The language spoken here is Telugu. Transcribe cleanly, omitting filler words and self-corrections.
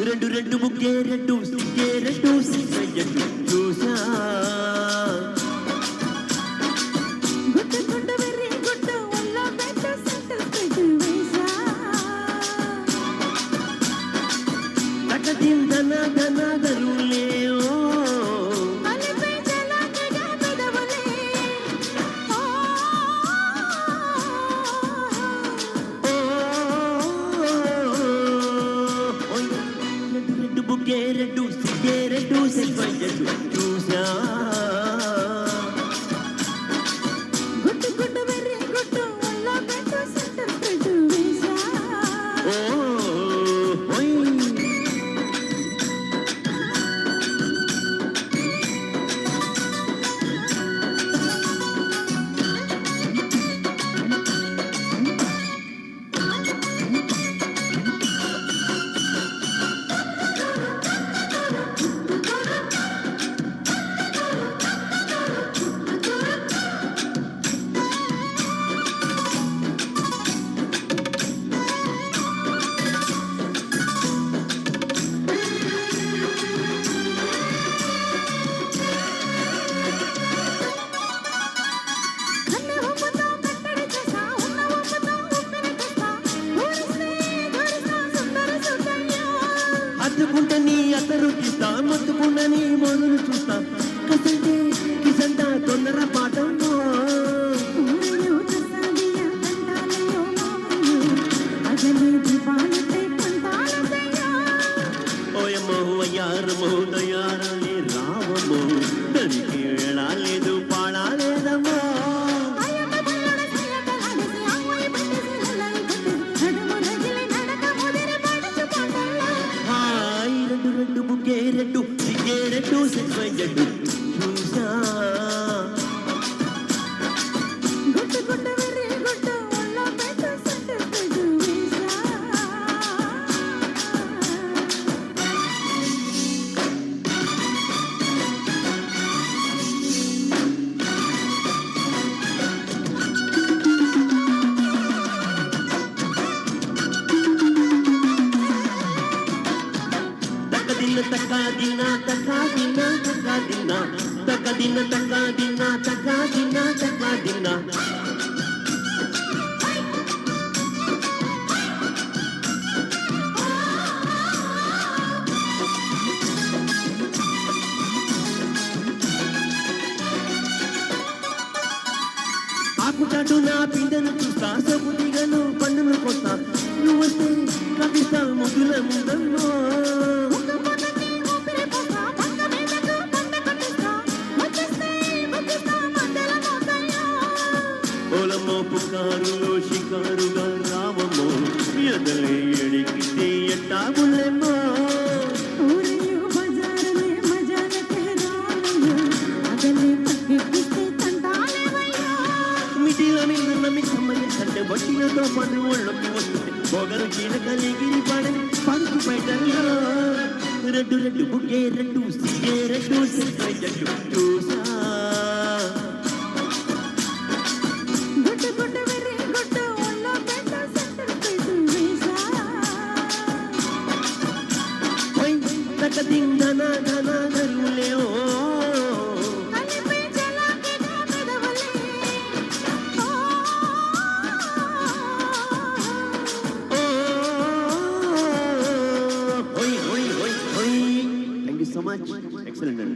రెండు రెండు ముగ్గే రెండు సిగ్గే రెండు సిగ్గయ్యట్టు చూసా గుట్టు గుట్టు వెర్రి గుట్టు ఒళ్ళో పెట్టు సెంటు పెట్టు వేసా తకదిం ధన ధన ధరులేవో అలిపై జలాకగా పెదవులే రెండు రెండు ముగ్గే రెండు సిగ్గే రెండు సిగ్గయ్యట్టు చూసా గుట్టు గుట్టు వెర్రి గుట్టు ఒళ్ళో పెట్టు సెంటు పెట్టు వేసా కన్నె ఉప్పుతో కట్టడి చేసా ఉన్న ఉప్పుతో ఉప్పిన చేసా ఊరిస్తే దూరిస్తా సుందర సుందర్యా అద్దుకుంట నీ అతరు తీస్తా మొత్తుకుంట నీ మొదలు చూస్తా కసంటే కిసంట తొందర పాటంలో ఊరిలో ప్రసాదియా కంటాలయో మామయ్యో అగలే దీపాలతే కంటాలతయ్యా ఓయమ్మో అయ్యారమో దయారని రావమ్మో దానికి వెళ్ళాలేదు పాడాలేదమ్మో అయ్యమ్మ బుల్లడ సయ్యటలాడేసి అమ్మోయి పెట్టేసి నల్లయి కొట్టేసి నడుము రగిలి నడక ముదిరి పడుచు కొండల్లో హాయ్ రెండు రెండు ముగ్గే రెండు సిగ్గే రెండు సిగ్గయ్యట్టు చూసా గుట్టు గుట్టు వెర్రి గుట్టు ఒళ్ళో పెట్టు సెంటు పెట్టు వేసా తక్కదిన్న తక్కాదిన్న తక్కాదిన్న తక్కాదిన్న తక్కదిన్న తక్కాదిన్న తక్కాదిన్న తక్కాదిన్న ఆకుచాటు నా పిండను చూస్తా సొగుదిగను పన్నులు కొస్తా నువ్వు వస్తే కవిస్తా ముగ్గుల ముందమ్మో పొన్నకి ఊపిరి పోస్తా పక్క మీదకు పంట కొట్టిస్తా వచ్చేస్తే ముగ్గిస్తా మధ్యల మోతయ్యా ఓలమ్మో పుకారులో షికారుగా రావమ్మో ఎదలే ఎడికితే ఎట్టాగులేమ్మో ఊరియో బజారులే మజాలకే రాలయ్యో అగలే పక్కెక్కిస్తే తంటాలేవయ్యా మిటిల మీద నమ్మి సమ్మయ్య కంటే బట్టిలతో పని ఒళ్ళొకి వస్తుంది పొగరు చీలకలి గిరిపడని పడుకు బయటల్లో రెండు రెండు బుగ్గే రెండు సిగ్గే రెండు సిగ్గయ్యట్టు చూసా గుట్టు గుట్టు వెర్రి గుట్టు ఒళ్ళో పెట్టు సెంటు పెట్టు వేసా ఓయ్ తక్కదిం ధన ధన ధరులేవో అలిపై జలాకగా పెదవులే thank you so much excellent అండి